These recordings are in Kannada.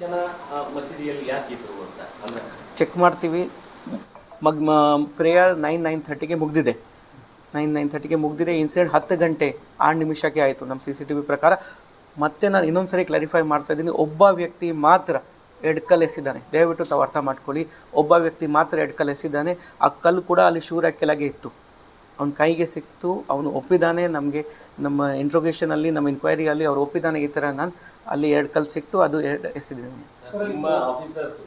ಜನ ಮಸೀದಿಯಲ್ಲಿ ಯಾಕಿದ್ರು ಅಂತ ಅಂದರೆ ಚೆಕ್ ಮಾಡ್ತೀವಿ. ಪ್ರೇಯರ್ 9:30ಗೆ ಮುಗಿದಿದೆ. 9:30ಗೆ ಮುಗಿದಿದೆ. ಇನ್ಸಿಡೆಂಟ್ 10 ಗಂಟೆ 6 ನಿಮಿಷಕ್ಕೆ ಆಯಿತು ನಮ್ಮ CCTV ಪ್ರಕಾರ. ಮತ್ತೆ ನಾನು ಇನ್ನೊಂದು ಸರಿ ಕ್ಲಾರಿಫೈ ಮಾಡ್ತಾ ಇದ್ದೀನಿ, ಒಬ್ಬ ವ್ಯಕ್ತಿ ಮಾತ್ರ 2 ಕಲ್ಲು ಎಸಿದ್ದಾನೆ. ದಯವಿಟ್ಟು ತಾವು ಅರ್ಥ ಮಾಡ್ಕೊಳ್ಳಿ, ಒಬ್ಬ ವ್ಯಕ್ತಿ ಮಾತ್ರ 2 ಕಲ್ಲು ಎಸಿದ್ದಾನೆ. ಆ ಕಲ್ಲು ಕೂಡ ಅಲ್ಲಿ ಶೂರ ಕೆಳಗೆ ಇತ್ತು, ಅವನ ಕೈಗೆ ಸಿಕ್ತು, ಅವನು ಒಪ್ಪಿದ್ದಾನೆ. ನಮಗೆ ನಮ್ಮ ಇಂಟ್ರೋಗೇಷನಲ್ಲಿ, ನಮ್ಮ ಇನ್ಕ್ವೈರಿಯಲ್ಲಿ ಅವ್ರು ಒಪ್ಪಿದ್ದಾನೆ, ಈ ಥರ ನಾನು ಅಲ್ಲಿ 2 ಕಲ್ಲು ಸಿಕ್ತು, ಅದು 2 ಎಸಿದ್ದೀನಿ. ನಿಮ್ಮ ಆಫೀಸರ್ಸು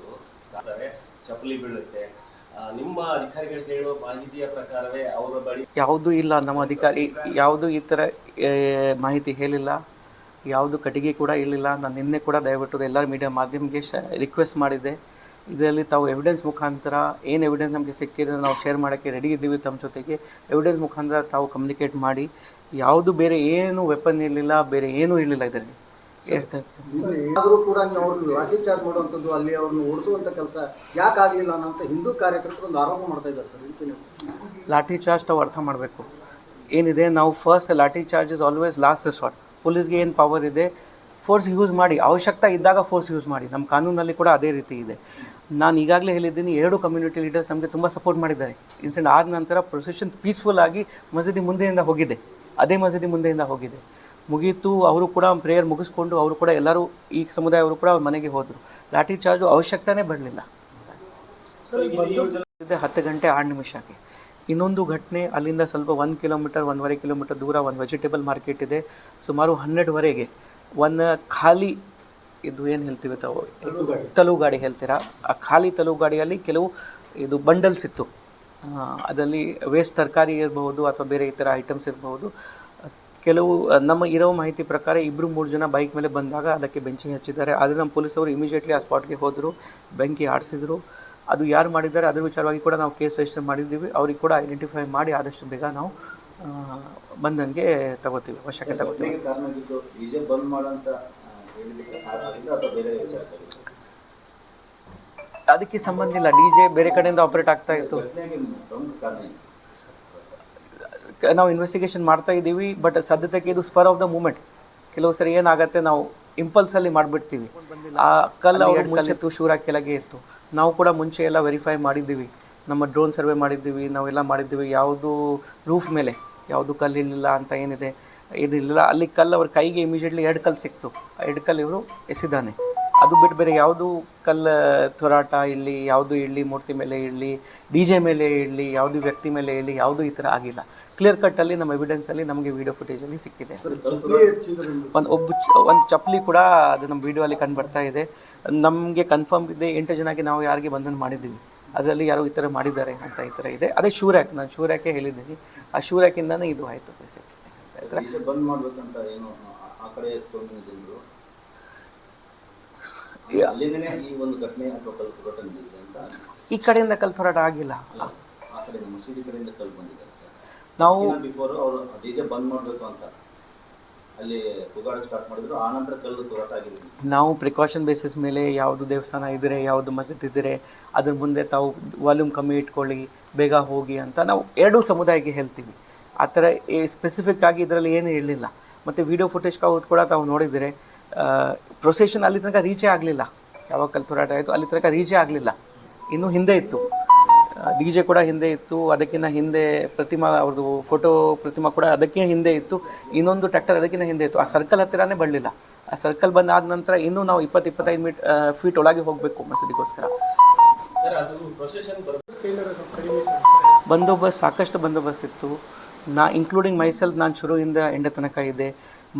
ಚಪ್ಪಲಿ ಬೀಳುತ್ತೆ, ನಿಮ್ಮ ಅಧಿಕಾರಿಗಳು ಹೇಳುವ ಮಾಹಿತಿಯ ಪ್ರಕಾರವೇ ಅವರ ಬಳಿ ಯಾವುದೂ ಇಲ್ಲ. ನಮ್ಮ ಅಧಿಕಾರಿ ಯಾವುದೂ ಈ ಥರ ಮಾಹಿತಿ ಹೇಳಿಲ್ಲ, ಯಾವುದು ಕಟ್ಟಿಗೆ ಕೂಡ ಇರಲಿಲ್ಲ. ನಾನು ನಿನ್ನೆ ಕೂಡ ದಯವಿಟ್ಟು ಎಲ್ಲ ಮೀಡಿಯಾ ಮಾಧ್ಯಮಕ್ಕೆ ರಿಕ್ವೆಸ್ಟ್ ಮಾಡಿದ್ದೆ, ಇದರಲ್ಲಿ ತಾವು ಎವಿಡೆನ್ಸ್ ಮುಖಾಂತರ ಏನು ಎವಿಡೆನ್ಸ್ ನಮಗೆ ಸಿಕ್ಕಿದ್ರೆ ನಾವು ಶೇರ್ ಮಾಡೋಕ್ಕೆ ರೆಡಿ ಇದ್ದೀವಿ. ತಮ್ಮ ಜೊತೆಗೆ ಎವಿಡೆನ್ಸ್ ಮುಖಾಂತರ ತಾವು ಕಮ್ಯುನಿಕೇಟ್ ಮಾಡಿ. ಯಾವುದು ಬೇರೆ ಏನು ವೆಪನ್ ಇರಲಿಲ್ಲ, ಬೇರೆ ಏನೂ ಇರಲಿಲ್ಲ ಇದರಲ್ಲಿ. ಆದರೂ ಕೂಡ ನೀವು ಅವ್ರನ್ನ ಲಾಠಿ ಚಾರ್ಜ್ ಮಾಡುವಂಥದ್ದು, ಅಲ್ಲಿ ಅವ್ರನ್ನ ಓಡಿಸುವಂಥ ಕೆಲಸ ಯಾಕಾಗಲಿಲ್ಲ ಅಂತ ಹಿಂದೂ ಕಾರ್ಯಕರ್ತರು ಒಂದು ಆರೋಪ ಮಾಡ್ತಾ ಇದ್ದಾರೆ ಸರ್. ಇದಕ್ಕೆ ಲಾಠಿ ಚಾರ್ಜ್ ತಾವು ಅರ್ಥ ಮಾಡಬೇಕು ಏನಿದೆ. ನಾವು first lathi charge is always last resort. ಪೊಲೀಸ್ಗೆ ಏನು ಪವರ್ ಇದೆ, ಫೋರ್ಸ್ ಯೂಸ್ ಮಾಡಿ, ಅವಶ್ಯಕತೆ ಇದ್ದಾಗ ಫೋರ್ಸ್ ಯೂಸ್ ಮಾಡಿ. ನಮ್ಮ ಕಾನೂನಲ್ಲಿ ಕೂಡ ಅದೇ ರೀತಿ ಇದೆ. ನಾನು ಈಗಾಗಲೇ ಹೇಳಿದ್ದೀನಿ, 2 ಕಮ್ಯುನಿಟಿ ಲೀಡರ್ಸ್ ನಮಗೆ ತುಂಬ ಸಪೋರ್ಟ್ ಮಾಡಿದ್ದಾರೆ. ಇನ್ಸಿಡೆಂಟ್ ಆದ ನಂತರ ಪ್ರೊಸೆಷನ್ ಪೀಸ್ಫುಲ್ ಆಗಿ ಮಸೀದಿ ಮುಂದೆಯಿಂದ ಹೋಗಿದೆ, ಅದೇ ಮಸೀದಿ ಮುಂದೆಯಿಂದ ಹೋಗಿದೆ, ಮುಗೀತು. ಅವರು ಕೂಡ ಪ್ರೇಯರ್ ಮುಗಿಸ್ಕೊಂಡು ಅವರು ಕೂಡ ಎಲ್ಲರೂ ಈ ಸಮುದಾಯವರು ಕೂಡ ಅವ್ರ ಮನೆಗೆ ಹೋದರು. ಲಾಠಿ ಚಾರ್ಜು ಅವಶ್ಯಕತೆನೇ ಬರಲಿಲ್ಲ. 10 ಗಂಟೆ 6 ನಿಮಿಷಕ್ಕೆ. ಇನ್ನೊಂದು ಘಟನೆ, ಅಲ್ಲಿಂದ ಸ್ವಲ್ಪ 1 ಕಿಲೋಮೀಟರ್ 1.5 ಕಿಲೋಮೀಟರ್ ದೂರ ಒಂದು ವೆಜಿಟೇಬಲ್ ಮಾರ್ಕೆಟ್ ಇದೆ. ಸುಮಾರು 12ವರೆಗೆ ಒಂದು ಖಾಲಿ, ಇದು ಏನು ಹೇಳ್ತೀವಿ ತಾವು, ತಲುಗಾಡಿ ಹೇಳ್ತೀರಾ, ಆ ಖಾಲಿ ತಲುಗಾಡಿಯಲ್ಲಿ ಕೆಲವು ಇದು ಬಂಡಲ್ಸ್ ಇತ್ತು. ಅದರಲ್ಲಿ ವೇಸ್ಟ್ ತರಕಾರಿ ಇರಬಹುದು ಅಥವಾ ಬೇರೆ ಈ ಥರ ಐಟಮ್ಸ್ ಇರಬಹುದು. ಕೆಲವು ನಮ್ಮ ಇರೋ ಮಾಹಿತಿ ಪ್ರಕಾರ 2-3 ಜನ ಬೈಕ್ ಮೇಲೆ ಬಂದಾಗ ಅದಕ್ಕೆ ಬೆಂಕಿ ಹಚ್ಚಿದ್ದಾರೆ. ಆದರೆ ನಮ್ಮ ಪೊಲೀಸವರು ಇಮಿಡಿಯೇಟ್ಲಿ ಆ ಸ್ಪಾಟ್ಗೆ ಹೋದರು, ಬೆಂಕಿ ಆಡಿಸಿದ್ರು. ಅದು ಯಾರು ಮಾಡಿದ್ದಾರೆ ಅದರ ವಿಚಾರವಾಗಿ ಕೂಡ ನಾವು ಕೇಸ್ ರಿಜಿಸ್ಟರ್ ಮಾಡಿದ್ದೀವಿ. ಅವ್ರಿಗೆ ಕೂಡ ಐಡೆಂಟಿಫೈ ಮಾಡಿ ಆದಷ್ಟು ಬೇಗ ನಾವು ಬಂಧನ್ಗೆ ತಗೋತೀವಿ, ವಶಕ್ಕೆ ತಗೋತೀವಿ. ಅದಕ್ಕೆ ಸಂಬಂಧ ಇಲ್ಲ, DJ ಬೇರೆ ಕಡೆಯಿಂದ ಆಪರೇಟ್ ಆಗ್ತಾ ಇತ್ತು. ನಾವು ಇನ್ವೆಸ್ಟಿಗೇಷನ್ ಮಾಡ್ತಾ ಇದ್ದೀವಿ. ಬಟ್ ಸದ್ಯಕ್ಕೆ ಇದು ಸ್ಪರ್ ಆಫ್ ದ ಮೂಮೆಂಟ್. ಕೆಲವು ಸರಿ ಏನಾಗುತ್ತೆ, ನಾವು ಇಂಪಲ್ಸಲ್ಲಿ ಮಾಡಿಬಿಡ್ತೀವಿ. ಆ ಕಲ್ಲು ಅವ್ರ ಮುಂಚೆತ್ತು, ಶೂರ ಕೆಳಗೆ ಇತ್ತು. ನಾವು ಕೂಡ ಮುಂಚೆ ಎಲ್ಲ ವೆರಿಫೈ ಮಾಡಿದ್ದೀವಿ, ನಮ್ಮ ಡ್ರೋನ್ ಸರ್ವೆ ಮಾಡಿದ್ದೀವಿ, ನಾವೆಲ್ಲ ಮಾಡಿದ್ದೀವಿ. ಯಾವುದು ರೂಫ್ ಮೇಲೆ ಯಾವುದು ಕಲ್ಲು ಇರಲಿಲ್ಲ ಅಂತ ಏನಿದೆ, ಏನಿರಲಿಲ್ಲ. ಅಲ್ಲಿ ಕಲ್ಲು ಅವ್ರ ಕೈಗೆ ಇಮಿಡಿಯೇಟ್ಲಿ 2 ಕಲ್ಲು ಸಿಕ್ತು. ಆ 2 ಕಲ್ಲು ಇವರು ಎಸಿದ್ದಾನೆ. ಅದು ಬಿಟ್ಟು ಬೇರೆ ಯಾವುದು ಕಲ್ಲು ತೊರಾಟ ಇರಲಿ, ಯಾವುದು ಇರಲಿ, ಮೂರ್ತಿ ಮೇಲೆ ಇರಲಿ, DJ ಮೇಲೆ ಇರಲಿ, ಯಾವುದು ವ್ಯಕ್ತಿ ಮೇಲೆ ಇರಲಿ, ಯಾವುದು ಈ ಥರ ಆಗಿಲ್ಲ. ಕ್ಲಿಯರ್ ಕಟ್ಟಲ್ಲಿ ನಮ್ಮ ಎವಿಡೆನ್ಸಲ್ಲಿ ನಮಗೆ ವಿಡಿಯೋ ಫುಟೇಜಲ್ಲಿ ಸಿಕ್ಕಿದೆ. ಒಂದು ಚಪ್ಪಲಿ ಕೂಡ ಅದು ನಮ್ಮ ವಿಡಿಯೋ ಕಂಡು ಬರ್ತಾ ಇದೆ. ನಮಗೆ ಕನ್ಫರ್ಮ್ ಇದೆ 8 ಜನಕ್ಕೆ ನಾವು ಯಾರಿಗೆ ಬಂಧನ ಮಾಡಿದ್ದೀವಿ, ಅದರಲ್ಲಿ ಯಾರೋ ಈ ಥರ ಮಾಡಿದ್ದಾರೆ ಅಂತ ಈ ಥರ ಇದೆ. ಅದೇ ಶೂರ್ಯಾಕ್, ನಾನು ಶೂರ್ಯಾಕೆ ಹೇಳಿದ್ದೀನಿ. ಆ ಶೂರ್ಯಾಕಿಂದನೇ ಇದು ಆಯಿತು. ಈ ಕಡೆಯಿಂದ ಕಲ್ಲು ಹೋರಾಟ ಆಗಿಲ್ಲ. ನಾವು ನಾವು ಪ್ರಿಕಾಷನ್ ಬೇಸಿಸ್ ಮೇಲೆ ಯಾವುದು ದೇವಸ್ಥಾನ ಇದ್ದರೆ, ಯಾವುದು ಮಸೀದಿ ಇದ್ದರೆ ಅದ್ರ ಮುಂದೆ ತಾವು ವಾಲ್ಯೂಮ್ ಕಮ್ಮಿ ಇಟ್ಕೊಳ್ಳಿ, ಬೇಗ ಹೋಗಿ ಅಂತ ನಾವು 2 ಸಮುದಾಯಕ್ಕೆ ಹೇಳ್ತೀವಿ. ಆ ಥರ ಸ್ಪೆಸಿಫಿಕ್ ಆಗಿ ಇದರಲ್ಲಿ ಏನೂ ಇರಲಿಲ್ಲ. ಮತ್ತು ವಿಡಿಯೋ ಫುಟೇಜ್ ಕೂಡ ತಾವು ನೋಡಿದರೆ ಪ್ರೊಸೆಷನ್ ಅಲ್ಲಿ ತನಕ ರೀಚೇ ಆಗಲಿಲ್ಲ. ಯಾವಾಗ ಕಲ್ಲು ಹೋರಾಟ ಆಯಿತು ಅಲ್ಲಿ ತನಕ ರೀಚೇ ಆಗಲಿಲ್ಲ, ಇನ್ನೂ ಹಿಂದೆ ಇತ್ತು. DJ ಕೂಡ ಹಿಂದೆ ಇತ್ತು, ಅದಕ್ಕಿಂತ ಹಿಂದೆ ಪ್ರತಿಮಾ ಅವ್ರದ್ದು ಫೋಟೋ ಪ್ರತಿಮಾ ಕೂಡ ಅದಕ್ಕೆ ಹಿಂದೆ ಇತ್ತು, ಇನ್ನೊಂದು ಟ್ರ್ಯಾಕ್ಟರ್ ಅದಕ್ಕಿಂತ ಹಿಂದೆ ಇತ್ತು. ಆ ಸರ್ಕಲ್ ಹತ್ತಿರನೇ ಬರಲಿಲ್ಲ. ಆ ಸರ್ಕಲ್ ಬಂದಾದ ನಂತರ ಇನ್ನೂ ನಾವು 20-25 ಫೀಟ್ ಒಳಗೆ ಹೋಗಬೇಕು ಮಸೀದಿಗೋಸ್ಕರ. ಬಂದೋಬಸ್ತ್ ಸಾಕಷ್ಟು ಬಂದೋಬಸ್ತ್ ಇತ್ತು. ಇನ್ಕ್ಲೂಡಿಂಗ್ ಮೈಸೆಲ್ಫ್, ನಾನು ಶುರುವಿಂದ ಎಂಡ ತನಕ ಇದೆ.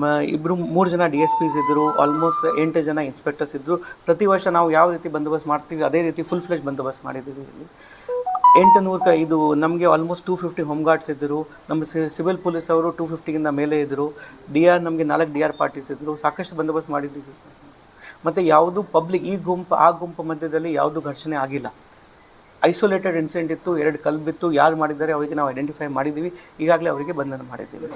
3 ಜನ DSPs ಇದ್ದರು, ಆಲ್ಮೋಸ್ಟ್ 8 ಜನ ಇನ್ಸ್ಪೆಕ್ಟರ್ಸ್ ಇದ್ದರು. ಪ್ರತಿ ವರ್ಷ ನಾವು ಯಾವ ರೀತಿ ಬಂದೋಬಸ್ತ್ ಮಾಡ್ತೀವಿ ಅದೇ ರೀತಿ ಫುಲ್ ಫ್ಲೆಜ್ ಬಂದೋಬಸ್ತ್ ಮಾಡಿದ್ದೀವಿ. ಇಲ್ಲಿ 800 ಇದು ನಮಗೆ ಆಲ್ಮೋಸ್ಟ್ 250 ಹೋಮ್ ಗಾರ್ಡ್ಸ್ ಇದ್ದರು. ನಮ್ಮ ಸಿವಿಲ್ ಪೊಲೀಸ್ ಅವರು 250ಗಿಂತ ಮೇಲೆ ಇದ್ದರು. DR ನಮಗೆ 4 DR ಪಾರ್ಟೀಸ್ ಇದ್ದರು. ಸಾಕಷ್ಟು ಬಂದೋಬಸ್ತ್ ಮಾಡಿದ್ದೀವಿ. ಮತ್ತು ಯಾವುದು ಪಬ್ಲಿಕ್ ಆ ಗುಂಪು ಮಧ್ಯದಲ್ಲಿ ಯಾವುದು ಘರ್ಷಣೆ ಆಗಿಲ್ಲ. ಐಸೋಲೇಟೆಡ್ ಇನ್ಸಿಡೆಂಟ್ ಇತ್ತು, 2 ಕಲ್ಲು ಬಿತ್ತು. ಯಾರು ಮಾಡಿದ್ದಾರೆ ಅವರಿಗೆ ನಾವು ಐಡೆಂಟಿಫೈ ಮಾಡಿದ್ದೀವಿ. ಈಗಾಗಲೇ ಅವರಿಗೆ ಬಂಧನ ಮಾಡಿದ್ದೀವಿ.